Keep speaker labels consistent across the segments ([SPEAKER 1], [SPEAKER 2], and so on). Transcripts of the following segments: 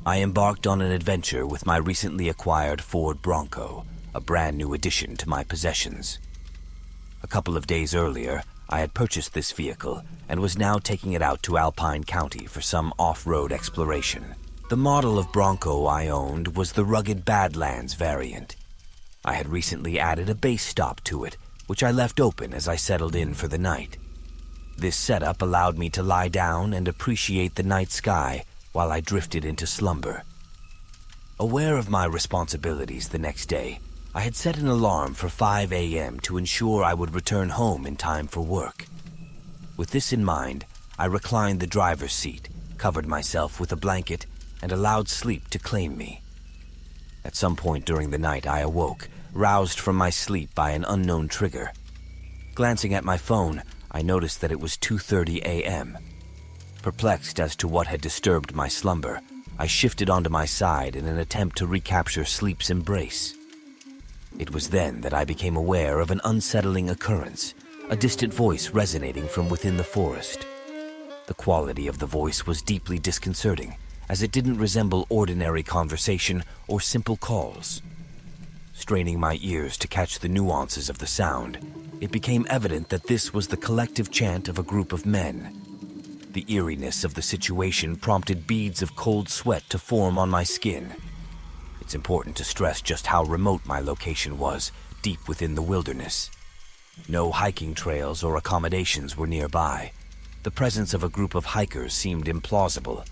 [SPEAKER 1] I embarked on an adventure with my recently acquired Ford Bronco, a brand new addition to my possessions. A couple of days earlier, I had purchased this vehicle and was now taking it out to Alpine County for some off-road exploration. The model of Bronco I owned was the rugged Badlands variant. I had recently added a base stop to it, which I left open as I settled in for the night. This setup allowed me to lie down and appreciate the night sky while I drifted into slumber. Aware of my responsibilities the next day, I had set an alarm for 5 a.m. to ensure I would return home in time for work. With this in mind, I reclined the driver's seat, covered myself with a blanket, and allowed sleep to claim me. At some point during the night, I awoke, roused from my sleep by an unknown trigger. Glancing at my phone, I noticed that it was 2:30 a.m. Perplexed as to what had disturbed my slumber, I shifted onto my side in an attempt to recapture sleep's embrace. It was then that I became aware of an unsettling occurrence, a distant voice resonating from within the forest. The quality of the voice was deeply disconcerting, as it didn't resemble ordinary conversation or simple calls. Straining my ears to catch the nuances of the sound, it became evident that this was the collective chant of a group of men. The eeriness of the situation prompted beads of cold sweat to form on my skin. It's important to stress just how remote my location was, deep within the wilderness. No hiking trails or accommodations were nearby. The presence of a group of hikers seemed implausible.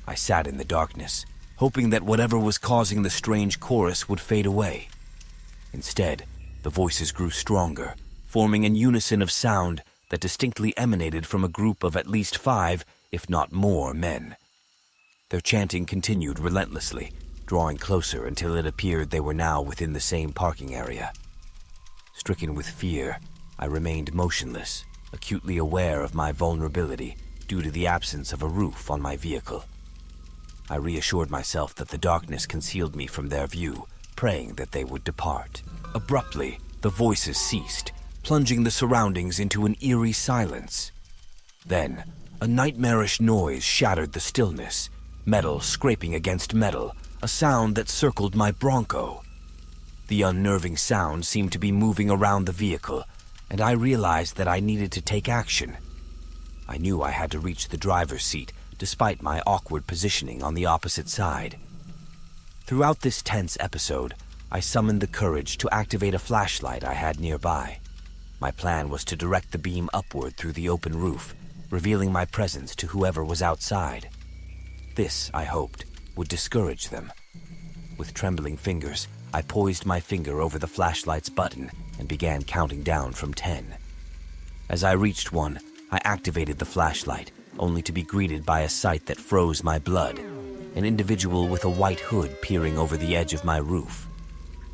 [SPEAKER 1] I sat in the darkness, hoping that whatever was causing the strange chorus would fade away. Instead, the voices grew stronger, forming an unison of sound that distinctly emanated from a group of at least 5, if not more, men. Their chanting continued relentlessly, drawing closer until it appeared they were now within the same parking area. Stricken with fear, I remained motionless, acutely aware of my vulnerability due to the absence of a roof on my vehicle. I reassured myself that the darkness concealed me from their view, praying that they would depart. Abruptly, the voices ceased, plunging the surroundings into an eerie silence. Then, a nightmarish noise shattered the stillness, metal scraping against metal, a sound that circled my Bronco. The unnerving sound seemed to be moving around the vehicle, and I realized that I needed to take action. I knew I had to reach the driver's seat, despite my awkward positioning on the opposite side. Throughout this tense episode, I summoned the courage to activate a flashlight I had nearby. My plan was to direct the beam upward through the open roof, revealing my presence to whoever was outside. This, I hoped, would discourage them. With trembling fingers, I poised my finger over the flashlight's button and began counting down from 10. As I reached 1, I activated the flashlight, only to be greeted by a sight that froze my blood, an individual with a white hood peering over the edge of my roof.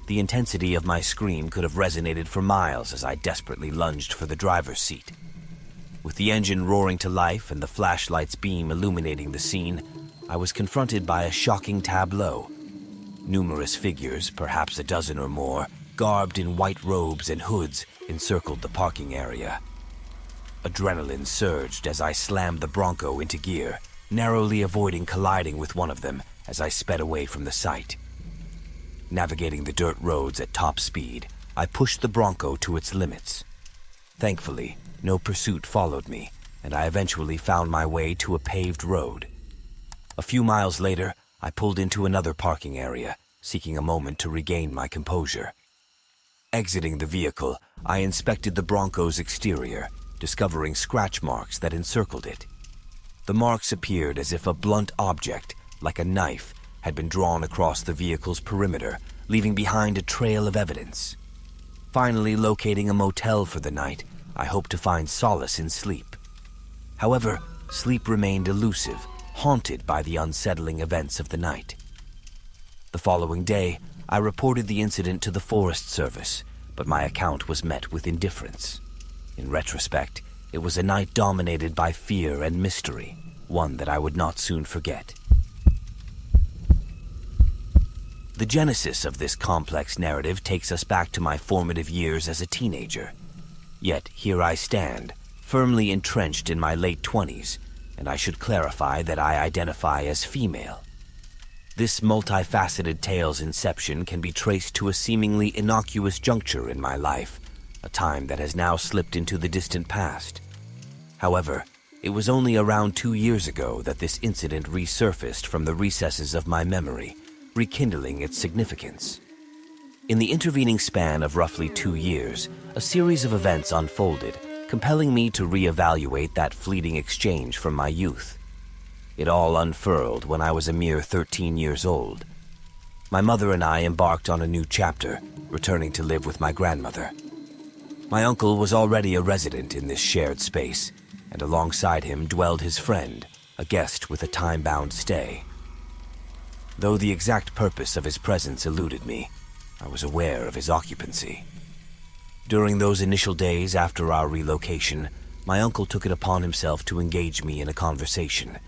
[SPEAKER 1] The intensity of my scream could have resonated for miles as I desperately lunged for the driver's seat. With the engine roaring to life and the flashlight's beam illuminating the scene, I was confronted by a shocking tableau. Numerous figures, perhaps a dozen or more, garbed in white robes and hoods, encircled the parking area. Adrenaline surged as I slammed the Bronco into gear, narrowly avoiding colliding with one of them as I sped away from the site. Navigating the dirt roads at top speed, I pushed the Bronco to its limits. Thankfully, no pursuit followed me, and I eventually found my way to a paved road. A few miles later, I pulled into another parking area, seeking a moment to regain my composure. Exiting the vehicle, I inspected the Bronco's exterior, discovering scratch marks that encircled it. The marks appeared as if a blunt object, like a knife, had been drawn across the vehicle's perimeter, leaving behind a trail of evidence. Finally locating a motel for the night, I hoped to find solace in sleep. However, sleep remained elusive, haunted by the unsettling events of the night. The following day, I reported the incident to the Forest Service, but my account was met with indifference. In retrospect, it was a night dominated by fear and mystery, one that I would not soon forget. The genesis of this complex narrative takes us back to my formative years as a teenager. Yet here I stand, firmly entrenched in my late 20s, and I should clarify that I identify as female. this multifaceted tale's inception can be traced to a seemingly innocuous juncture in my life, a time that has now slipped into the distant past. However, it was only around 2 years ago that this incident resurfaced from the recesses of my memory, rekindling its significance. In the intervening span of roughly 2 years, a series of events unfolded, compelling me to reevaluate that fleeting exchange from my youth. It all unfurled when I was a mere 13 years old. My mother and I embarked on a new chapter, returning to live with my grandmother. My uncle was already a resident in this shared space, and alongside him dwelled his friend, a guest with a time-bound stay. Though the exact purpose of his presence eluded me, I was aware of his occupancy. During those initial days after our relocation, my uncle took it upon himself to engage me in a conversation,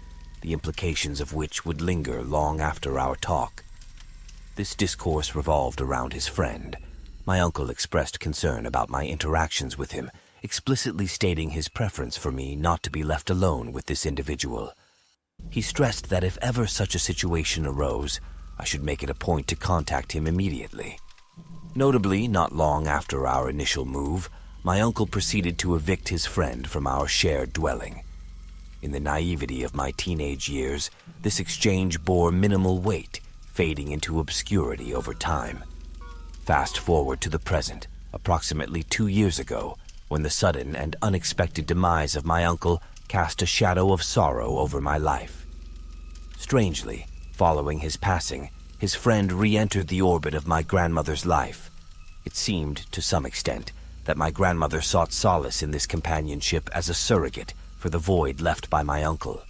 [SPEAKER 1] the implications of which would linger long after our talk. This discourse revolved around his friend. My uncle expressed concern about my interactions with him, explicitly stating his preference for me not to be left alone with this individual. He stressed that if ever such a situation arose, I should make it a point to contact him immediately. Notably, not long after our initial move, my uncle proceeded to evict his friend from our shared dwelling. In the naivety of my teenage years, this exchange bore minimal weight, fading into obscurity over time. Fast forward to the present, approximately 2 years ago, when the sudden and unexpected demise of my uncle cast a shadow of sorrow over my life. Strangely, following his passing, his friend re-entered the orbit of my grandmother's life. It seemed, to some extent, that my grandmother sought solace in this companionship as a surrogate for the void left by my uncle.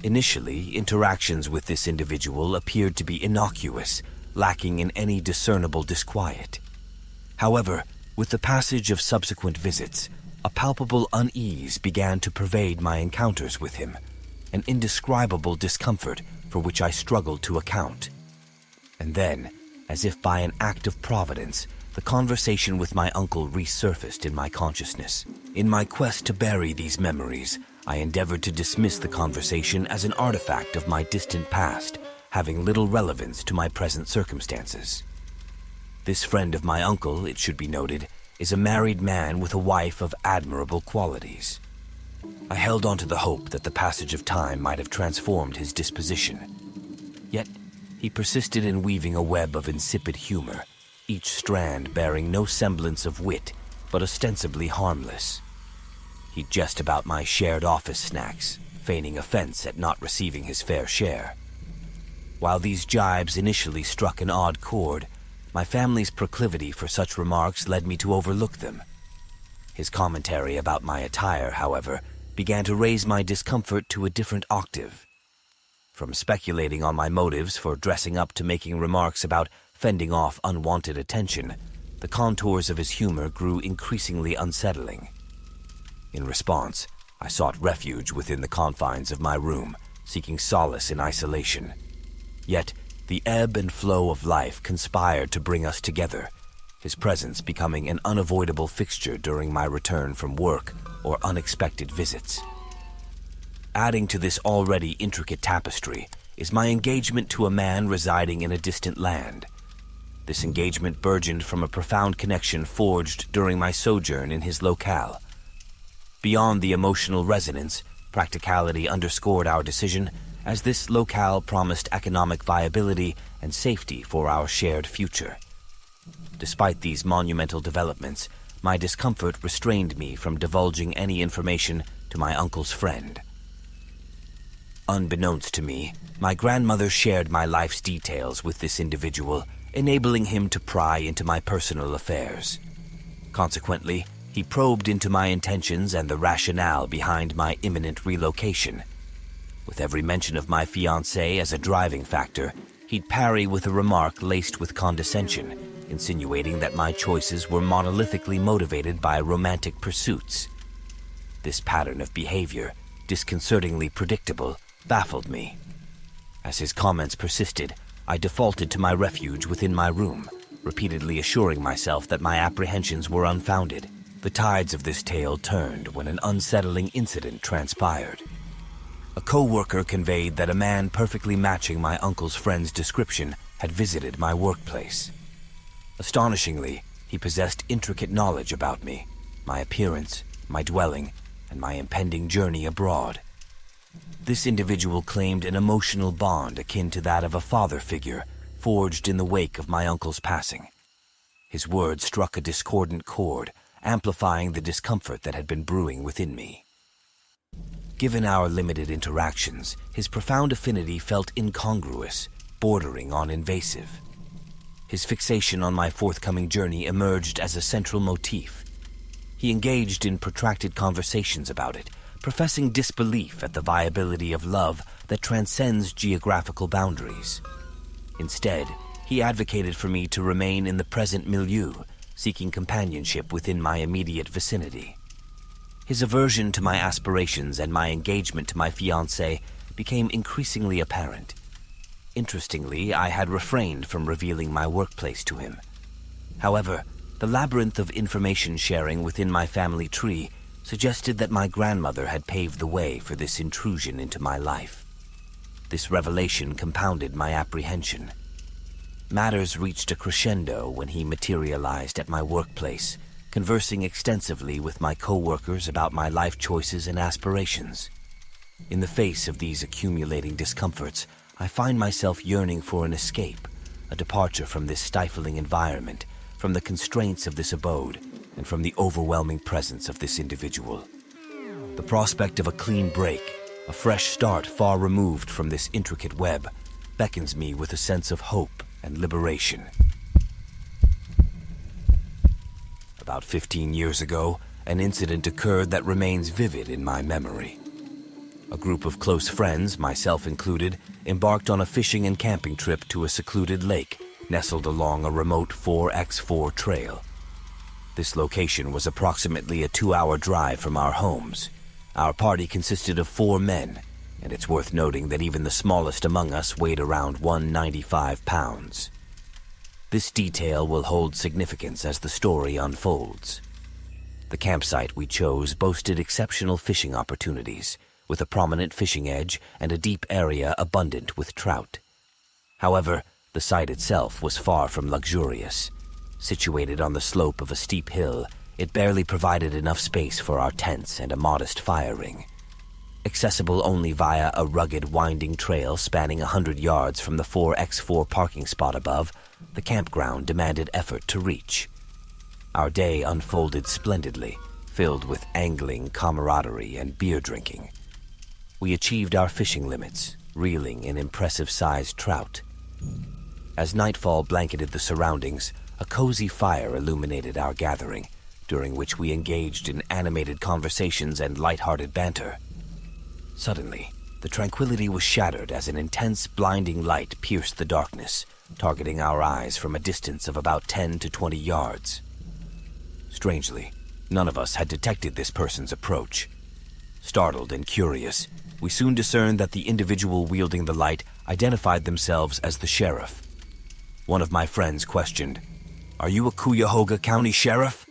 [SPEAKER 1] Initially, interactions with this individual appeared to be innocuous, lacking in any discernible disquiet. However, with the passage of subsequent visits, a palpable unease began to pervade my encounters with him, an indescribable discomfort for which I struggled to account. And then, as if by an act of providence, the conversation with my uncle resurfaced in my consciousness. In my quest to bury these memories, I endeavored to dismiss the conversation as an artifact of my distant past, having little relevance to my present circumstances. This friend of my uncle, it should be noted, is a married man with a wife of admirable qualities. I held on to the hope that the passage of time might have transformed his disposition. Yet, he persisted in weaving a web of insipid humor, each strand bearing no semblance of wit, but ostensibly harmless. He'd jest about my shared office snacks, feigning offense at not receiving his fair share. While these jibes initially struck an odd chord, my family's proclivity for such remarks led me to overlook them. His commentary about my attire, however, began to raise my discomfort to a different octave. From speculating on my motives for dressing up to making remarks about fending off unwanted attention, the contours of his humor grew increasingly unsettling. In response, I sought refuge within the confines of my room, seeking solace in isolation. Yet, the ebb and flow of life conspired to bring us together, his presence becoming an unavoidable fixture during my return from work or unexpected visits. Adding to this already intricate tapestry is my engagement to a man residing in a distant land. This engagement burgeoned from a profound connection forged during my sojourn in his locale. Beyond the emotional resonance, practicality underscored our decision, as this locale promised economic viability and safety for our shared future. Despite these monumental developments, my discomfort restrained me from divulging any information to my uncle's friend. Unbeknownst to me, my grandmother shared my life's details with this individual, enabling him to pry into my personal affairs. Consequently, he probed into my intentions and the rationale behind my imminent relocation. With every mention of my fiancée as a driving factor, he'd parry with a remark laced with condescension, insinuating that my choices were monolithically motivated by romantic pursuits. This pattern of behavior, disconcertingly predictable, baffled me. As his comments persisted, I defaulted to my refuge within my room, repeatedly assuring myself that my apprehensions were unfounded. The tides of this tale turned when an unsettling incident transpired. A co-worker conveyed that a man perfectly matching my uncle's friend's description had visited my workplace. Astonishingly, he possessed intricate knowledge about me, my appearance, my dwelling, and my impending journey abroad. This individual claimed an emotional bond akin to that of a father figure forged in the wake of my uncle's passing. His words struck a discordant chord, amplifying the discomfort that had been brewing within me. Given our limited interactions, his profound affinity felt incongruous, bordering on invasive. His fixation on my forthcoming journey emerged as a central motif. He engaged in protracted conversations about it, professing disbelief at the viability of love that transcends geographical boundaries. Instead, he advocated for me to remain in the present milieu, seeking companionship within my immediate vicinity. His aversion to my aspirations and my engagement to my fiancée became increasingly apparent. Interestingly, I had refrained from revealing my workplace to him. However, the labyrinth of information sharing within my family tree suggested that my grandmother had paved the way for this intrusion into my life. This revelation compounded my apprehension. Matters reached a crescendo when he materialized at my workplace, conversing extensively with my co-workers about my life choices and aspirations. In the face of these accumulating discomforts, I find myself yearning for an escape, a departure from this stifling environment, from the constraints of this abode, and from the overwhelming presence of this individual. The prospect of a clean break, a fresh start far removed from this intricate web, beckons me with a sense of hope and liberation. About 15 years ago, an incident occurred that remains vivid in my memory. A group of close friends, myself included, embarked on a fishing and camping trip to a secluded lake nestled along a remote 4x4 trail. This location was approximately a 2-hour drive from our homes. Our party consisted of 4 men, and it's worth noting that even the smallest among us weighed around 195 pounds. This detail will hold significance as the story unfolds. The campsite we chose boasted exceptional fishing opportunities, with a prominent fishing edge and a deep area abundant with trout. However, the site itself was far from luxurious. Situated on the slope of a steep hill, it barely provided enough space for our tents and a modest fire ring. Accessible only via a rugged, winding trail spanning 100 yards from the 4x4 parking spot above, the campground demanded effort to reach. Our day unfolded splendidly, filled with angling, camaraderie, and beer drinking. We achieved our fishing limits, reeling in impressive-sized trout. As nightfall blanketed the surroundings, a cozy fire illuminated our gathering, during which we engaged in animated conversations and light-hearted banter. Suddenly, the tranquility was shattered as an intense, blinding light pierced the darkness, targeting our eyes from a distance of about 10 to 20 yards. Strangely, none of us had detected this person's approach. Startled and curious, we soon discerned that the individual wielding the light identified themselves as the sheriff. One of my friends questioned, "Are you a Cuyahoga County sheriff?"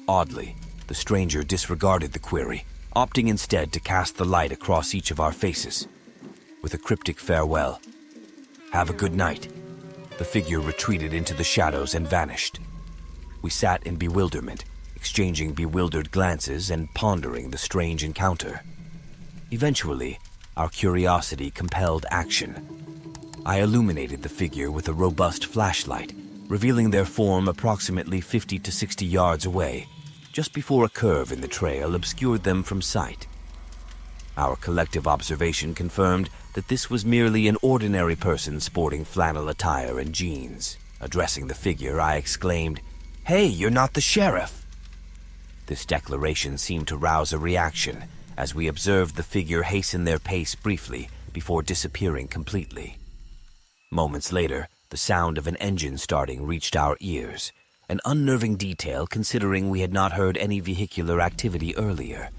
[SPEAKER 1] Oddly, the stranger disregarded the query, opting instead to cast the light across each of our faces. With a cryptic farewell, "Have a good night," the figure retreated into the shadows and vanished. We sat in bewilderment, exchanging bewildered glances and pondering the strange encounter. Eventually, our curiosity compelled action. I illuminated the figure with a robust flashlight, revealing their form approximately 50 to 60 yards away, just before a curve in the trail obscured them from sight. Our collective observation confirmed that this was merely an ordinary person sporting flannel attire and jeans. Addressing the figure, I exclaimed, "Hey, you're not the sheriff!" This declaration seemed to rouse a reaction, as we observed the figure hasten their pace briefly before disappearing completely. Moments later, the sound of an engine starting reached our ears, an unnerving detail considering we had not heard any vehicular activity earlier.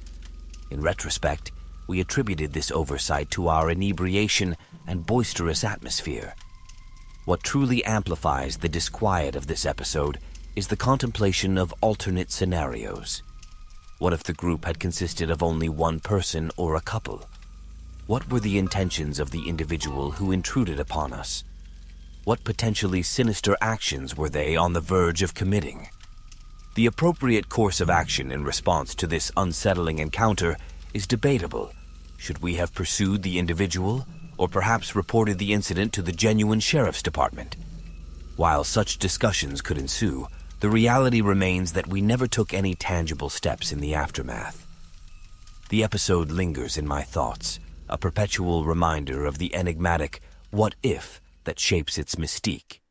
[SPEAKER 1] In retrospect, we attributed this oversight to our inebriation and boisterous atmosphere. What truly amplifies the disquiet of this episode is the contemplation of alternate scenarios. What if the group had consisted of only one person or a couple? What were the intentions of the individual who intruded upon us? What potentially sinister actions were they on the verge of committing? The appropriate course of action in response to this unsettling encounter is debatable. Should we have pursued the individual, or perhaps reported the incident to the genuine sheriff's department? While such discussions could ensue, the reality remains that we never took any tangible steps in the aftermath. The episode lingers in my thoughts, a perpetual reminder of the enigmatic "what if" that shapes its mystique.